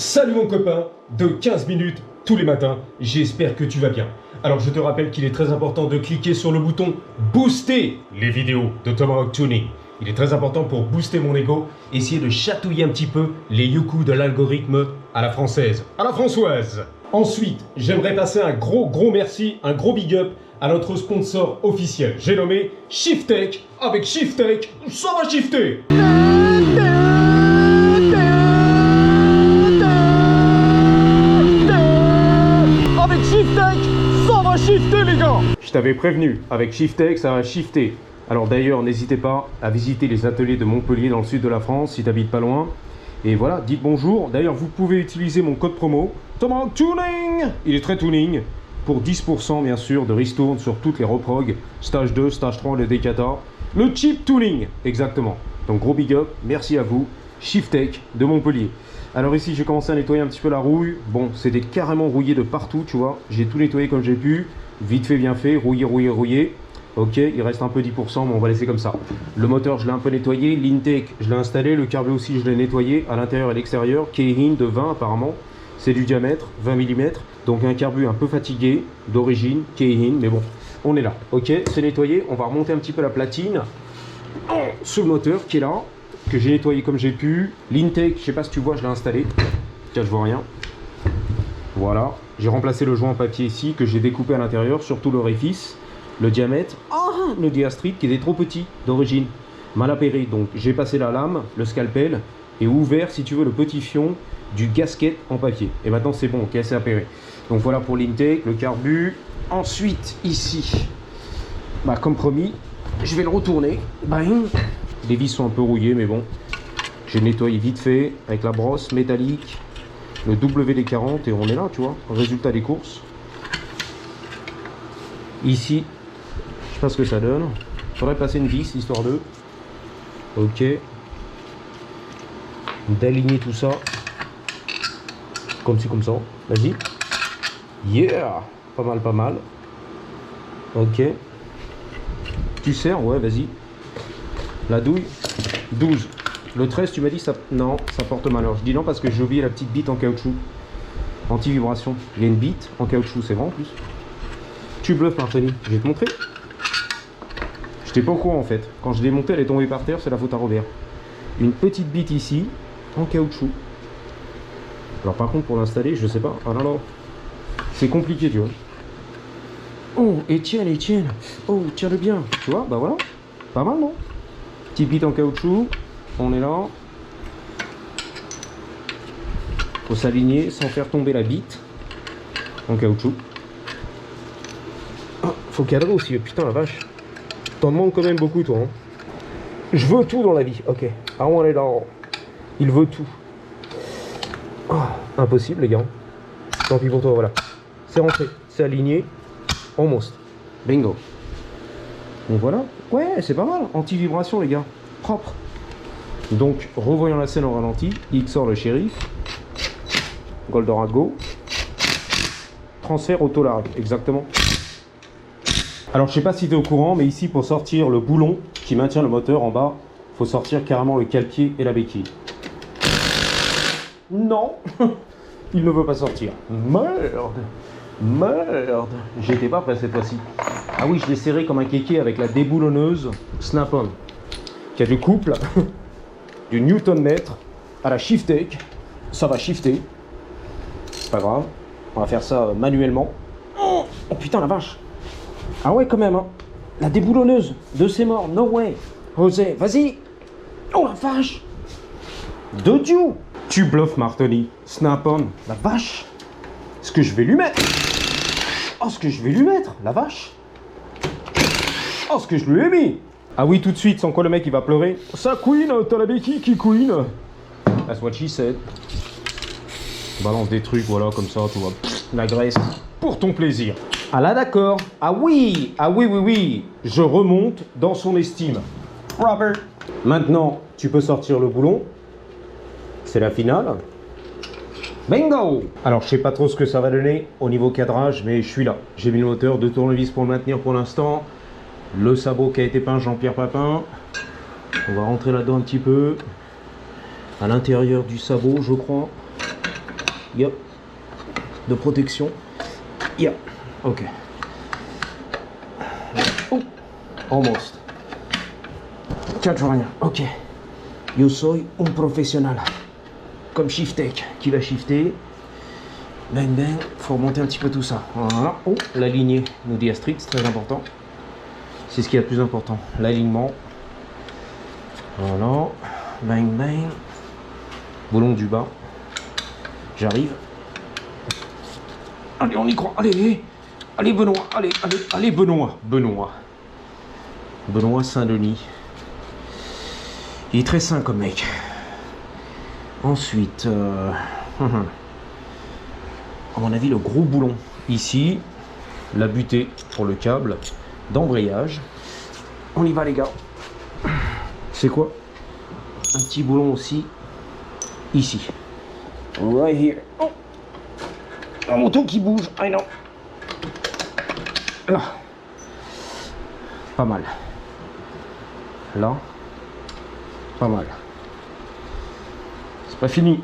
Salut mon copain, de 15 minutes tous les matins, j'espère que tu vas bien. Alors je te rappelle qu'il est très important de cliquer sur le bouton booster les vidéos de Tomahawk Tuning. Il est très important pour booster mon ego, essayer de chatouiller un petit peu les youcous de l'algorithme à la française, à la françoise. Ensuite, j'aimerais passer un gros merci, un gros big up à notre sponsor officiel. J'ai nommé Shiftech. Avec Shiftech, ça va shifter. Avec Shiftech, ça va shifter les gars. Je t'avais prévenu, avec Shiftech, ça va shifter. Alors d'ailleurs, n'hésitez pas à visiter les ateliers de Montpellier dans le sud de la France, si t'habites pas loin. Et voilà, dites bonjour. D'ailleurs, vous pouvez utiliser mon code promo Tomahawk Tuning. Il est très tuning. Pour 10% bien sûr de ristourne sur toutes les reprog, stage 2, stage 3, le Decata. Le cheap tuning, exactement. Donc gros big up, merci à vous. Shiftech de Montpellier. Alors ici, j'ai commencé à nettoyer un petit peu la rouille. Bon, c'était carrément rouillé de partout, tu vois. J'ai tout nettoyé comme j'ai pu. Vite fait, bien fait. Rouillé. Ok, il reste un peu 10%, mais on va laisser comme ça. Le moteur, je l'ai un peu nettoyé. L'intake, je l'ai installé. Le câble aussi, je l'ai nettoyé à l'intérieur et à l'extérieur. Keihin de 20 apparemment. C'est du diamètre, 20 mm. Donc un carbu un peu fatigué, d'origine, Keihin. Mais bon, on est là. Ok, c'est nettoyé. On va remonter un petit peu la platine sous le moteur qui est là, que j'ai nettoyé comme j'ai pu. L'intake, je sais pas si tu vois, je l'ai installé. Tiens, je vois rien. Voilà. J'ai remplacé le joint en papier ici, que j'ai découpé à l'intérieur, surtout l'orifice. Le diamètre, le diastrite qui était trop petit d'origine, mal appairé. Donc j'ai passé la lame, le scalpel et ouvert si tu veux le petit fion du gasket en papier. Et maintenant c'est bon, ok, c'est appairé. Donc voilà pour l'intake, le carbu. Ensuite ici, comme promis, je vais le retourner. Les vis sont un peu rouillées mais bon, j'ai nettoyé vite fait avec la brosse métallique, le WD-40 et on est là, tu vois, résultat des courses. Ici, je sais pas ce que ça donne. Faudrait passer une vis histoire de. Ok. D'aligner tout ça. Comme ci, comme ça. Vas-y. Yeah. Pas mal. Ok. Tu serres, ouais, vas-y. La douille. 12. Le 13, tu m'as dit ça. Non, ça porte malheur. Je dis non parce que j'ai oublié la petite bite en caoutchouc. Anti-vibration. Il y a une bite en caoutchouc, c'est vrai en plus. Tu bluffes, Martini. Je vais te montrer. J'étais pas au courant en fait. Quand je l'ai montée, elle est tombée par terre, c'est la faute à Robert. Une petite bite ici, en caoutchouc. Alors par contre, pour l'installer, je sais pas. Ah non, non. C'est compliqué, tu vois. Oh, Étienne. Oh, tiens-le bien. Tu vois, bah voilà. Pas mal, non? Petite bite en caoutchouc. On est là. Faut s'aligner sans faire tomber la bite en caoutchouc. Ah, faut cadrer aussi. Putain, la vache. T'en demandes quand même beaucoup, toi. Hein. Je veux tout dans la vie. Ok. Ah, on est là. Il veut tout. Oh, impossible, les gars. Tant pis pour toi, voilà. C'est rentré. C'est aligné. Almost. Bingo. Donc voilà. Ouais, c'est pas mal. Anti-vibration, les gars. Propre. Donc, revoyons la scène au ralenti. XOR le shérif. Goldorak Go. Transfert auto-largue. Exactement. Alors je sais pas si tu es au courant, mais ici pour sortir le boulon qui maintient le moteur en bas, faut sortir carrément le cale-pied et la béquille. Non, il ne veut pas sortir. Merde, j'étais pas prêt cette fois-ci. Ah oui, je l'ai serré comme un kéké avec la déboulonneuse Snap-on, qui a du couple, du Newton-mètre à la Shiftech. Ça va shifter, c'est pas grave, on va faire ça manuellement. Oh putain la vache. Ah ouais, quand même, hein. La déboulonneuse de ses morts, no way. José, vas-y. Oh la vache. De Dieu. Tu bluffes, Martoni. Snap-on, la vache. Ce que je vais lui mettre. Oh, ce que je vais lui mettre, la vache. Oh, ce que je lui ai mis. Ah oui, tout de suite, sans quoi le mec il va pleurer. Ça queen, t'as la béquille qui queen. That's what she said. Balance des trucs, voilà, comme ça, tu vois. La graisse. Pour ton plaisir. Ah là d'accord. Ah oui. Je remonte dans son estime. Robert. Maintenant, tu peux sortir le boulon. C'est la finale. Bingo. Alors, je sais pas trop ce que ça va donner au niveau cadrage, mais je suis là. J'ai mis le moteur, 2 tournevis pour le maintenir pour l'instant. Le sabot qui a été peint Jean-Pierre Papin. On va rentrer là-dedans un petit peu. À l'intérieur du sabot, je crois. Yep. De protection. Yep. Ok. Oh. Almost. Catch rien. Ok. Yo soy un professionnel. Comme Shiftech qui va shifter. Bang bang. Faut remonter un petit peu tout ça. Voilà. Oh, l'aligner nous dit Astrid, c'est très important. C'est ce qui est le plus important. L'alignement. Voilà. Bang bang. Boulon du bas. J'arrive. Allez, on y croit. Allez. Allez, Benoît. Allez, Benoît. Benoît Saint-Denis. Il est très sain comme mec. Ensuite, à mon avis, le gros boulon ici, la butée pour le câble d'embrayage. On y va, les gars. C'est quoi? Un petit boulon aussi ici. Right here. Oh, la moto qui bouge. I know. Là. Pas mal. Là. Pas mal. C'est pas fini.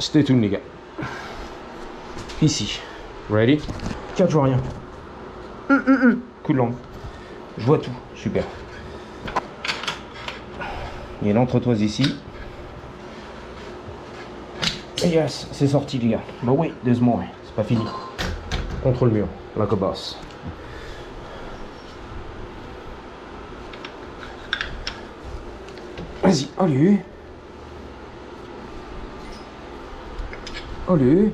C'était tout, les gars. Ici. Ready? Tiens, je vois rien. Coup de langue. Je vois tout. Super. Il y a l'entretoise ici. Yes, c'est sorti, les gars. Bah oui, there's more. C'est pas fini. Contre le mur, like a boss. Vas-y, allez. Allez.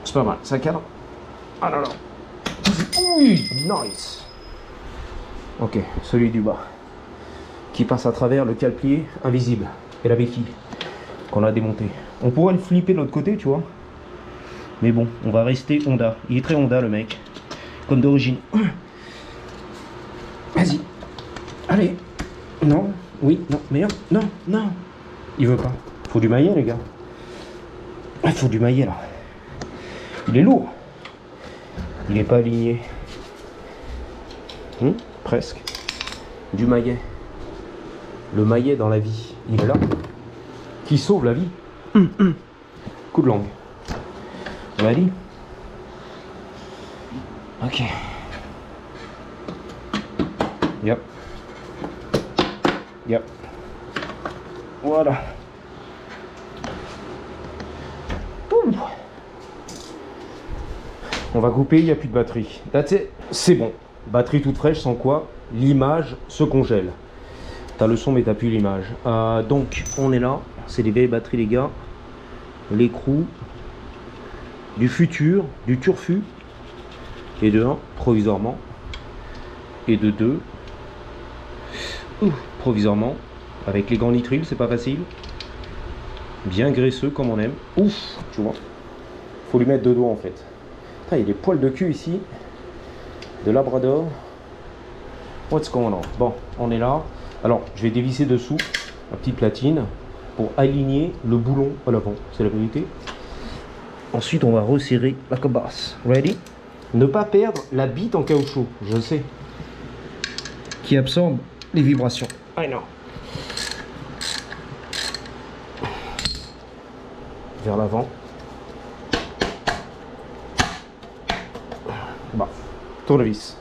C'est pas mal, ça cadre. Ah non, non. Oui, nice. Ok, celui du bas. Qui passe à travers le cale-plié invisible. Et la béquille qu'on a démonté. On pourrait le flipper de l'autre côté, tu vois. Mais bon, on va rester Honda. Il est très Honda, le mec. Comme d'origine. Vas-y. Allez. Non. Oui. Non. Merde. Non. Non. Il veut pas. Faut du maillet, les gars. Il faut du maillet, là. Il est lourd. Il n'est pas aligné. Presque. Du maillet. Le maillet dans la vie. Il est là. Qui sauve la vie. Coup de langue. On l'a dit. Ok. Yep. Yep. Voilà. Ouh. On va couper, il n'y a plus de batterie. C'est bon. Batterie toute fraîche, sans quoi l'image se congèle. T'as le son mais t'as plus l'image. Donc on est là. C'est des vieilles batteries, les gars. L'écrou du futur, du turfu. Et de 1 provisoirement. Et de 2 provisoirement. Avec les gants nitriles, c'est pas facile. Bien graisseux comme on aime. Ouf, tu vois. Faut lui mettre 2 doigts en fait. Putain, il y a des poils de cul ici. De labrador. What's going on? Bon, on est là. Alors, je vais dévisser dessous la petite platine pour aligner le boulon à l'avant. C'est la vérité. Ensuite, on va resserrer la cobasse. Ready? Ne pas perdre la bite en caoutchouc, je sais. Qui absorbe les vibrations. I know. Vers l'avant. Bah, tournevis.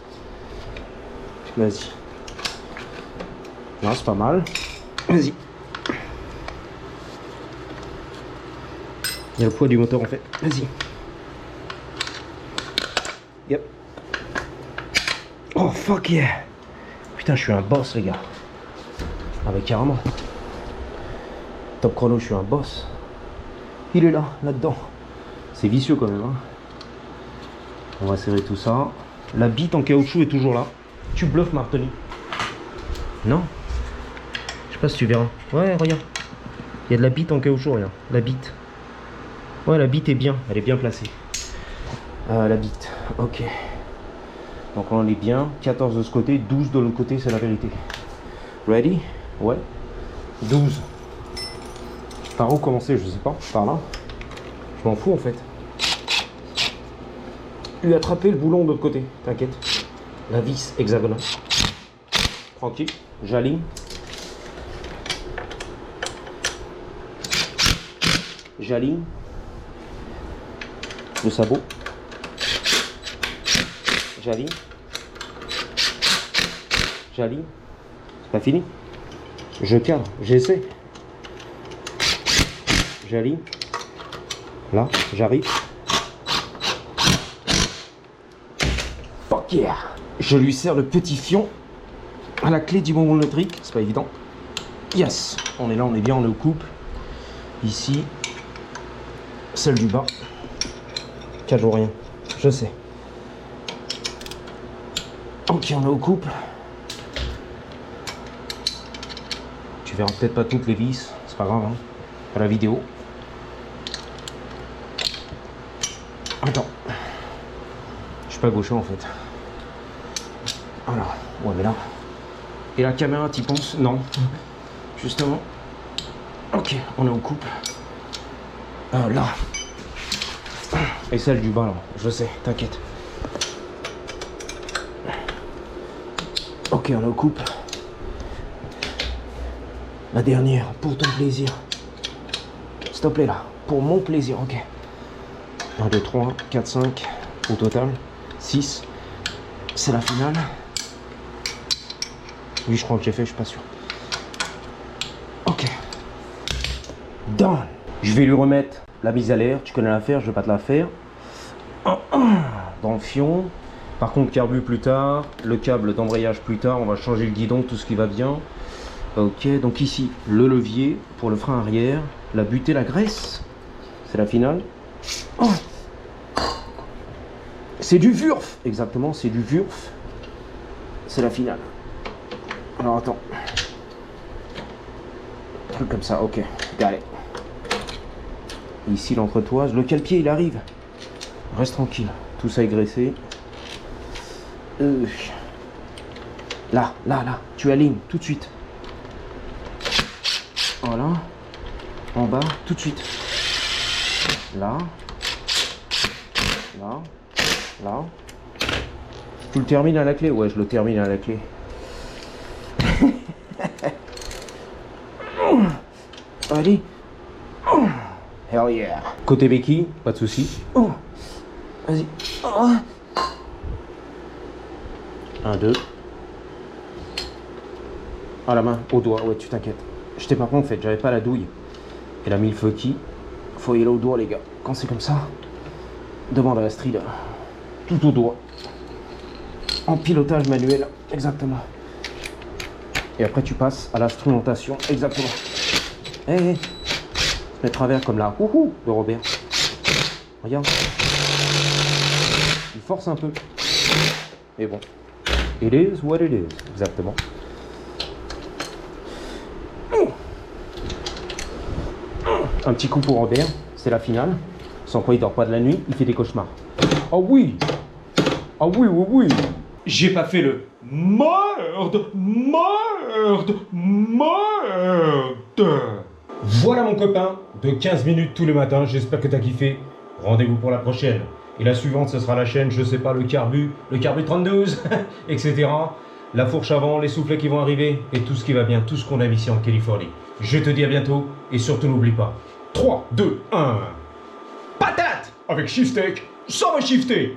Vas-y. Là, c'est pas mal. Vas-y. Il y a le poids du moteur en fait. Vas-y. Yep. Oh fuck yeah. Putain, je suis un boss, les gars. Ah bah carrément. Top chrono, je suis un boss. Il est là, là-dedans. C'est vicieux quand même, hein. On va serrer tout ça. La bite en caoutchouc est toujours là. Tu bluffes, Martoni. Non? Je sais pas si tu verras. Ouais, regarde. Il y a de la bite en caoutchouc, regarde. La bite. Ouais, la bite est bien. Elle est bien placée. La bite. Ok. Donc là, on est bien. 14 de ce côté, 12 de l'autre côté, c'est la vérité. Ready? Ouais. 12. Par où commencer? Je sais pas. Par là. Je m'en fous en fait. Lui attraper le boulon de l'autre côté. T'inquiète. La vis hexagonale. Tranquille. J'aligne. j'aligne le sabot, j'aligne, c'est pas fini, je cadre, j'essaie, j'aligne, là, j'arrive, fuck yeah, je lui sers le petit fion à la clé du bonbon électrique, c'est pas évident, yes, on est là, on est bien, on est au couple, ici, celle du bas, 4 jours rien, je sais. Ok, on est au couple. Tu verras peut-être pas toutes les vis, c'est pas grave, hein, à la vidéo. Attends, je suis pas gaucher en fait. Voilà, ouais mais là. Et la caméra, t'y penses? Non, justement. Ok, on est au couple. Là. Et celle du bas là, je sais, t'inquiète. Ok, on est au couple. La dernière, pour ton plaisir. S'il te plaît là, pour mon plaisir, ok. 1, 2, 3, 4, 5, au total. 6. C'est la finale. Oui, je crois que j'ai fait, je suis pas sûr. Ok. Done. Je vais lui remettre la mise à l'air. Tu connais l'affaire, je vais pas te la faire. Dans le fion. Par contre, carbu plus tard, le câble d'embrayage plus tard, on va changer le guidon, tout ce qui va bien. Ok, donc ici, le levier pour le frein arrière, la butée, la graisse, c'est la finale. Oh, c'est du Wurf, exactement, c'est du Wurf. C'est la finale. Alors attends. Un truc comme ça, ok, allez. Ici l'entretoise, lequel pied il arrive? Reste tranquille, tout ça est graissé. Là, tu alignes tout de suite. Voilà. En bas, tout de suite. Là. Tu le termines à la clé? Ouais, je le termine à la clé. Allez. Hell yeah. Côté béquille, pas de souci. Vas-y. 1, 2. À la main, au doigt, ouais, tu t'inquiètes. Je t'ai pas pris en fait, j'avais pas la douille. Elle a mis le feu qui. Faut y aller au doigt, les gars. Quand c'est comme ça, demande à Astrid. Tout au doigt. En pilotage manuel, exactement. Et après, tu passes à l'instrumentation, exactement. Hé, se met travers comme là. Ouhou, de Robert. Regarde. Il force un peu. Mais bon. It is what it is, exactement. Un petit coup pour Robert, c'est la finale. Sans quoi il dort pas de la nuit, il fait des cauchemars. Oh oui! Oh oui, oui, oui! J'ai pas fait le merde! Voilà mon copain, de 15 minutes tous les matins, j'espère que t'as kiffé. Rendez-vous pour la prochaine. Et la suivante, ce sera la chaîne, je sais pas, le carbu 32, etc. La fourche avant, les soufflets qui vont arriver, et tout ce qui va bien, tout ce qu'on a ici en Californie. Je te dis à bientôt, et surtout n'oublie pas. 3, 2, 1. Patate! Avec Shiftech, ça va shifter!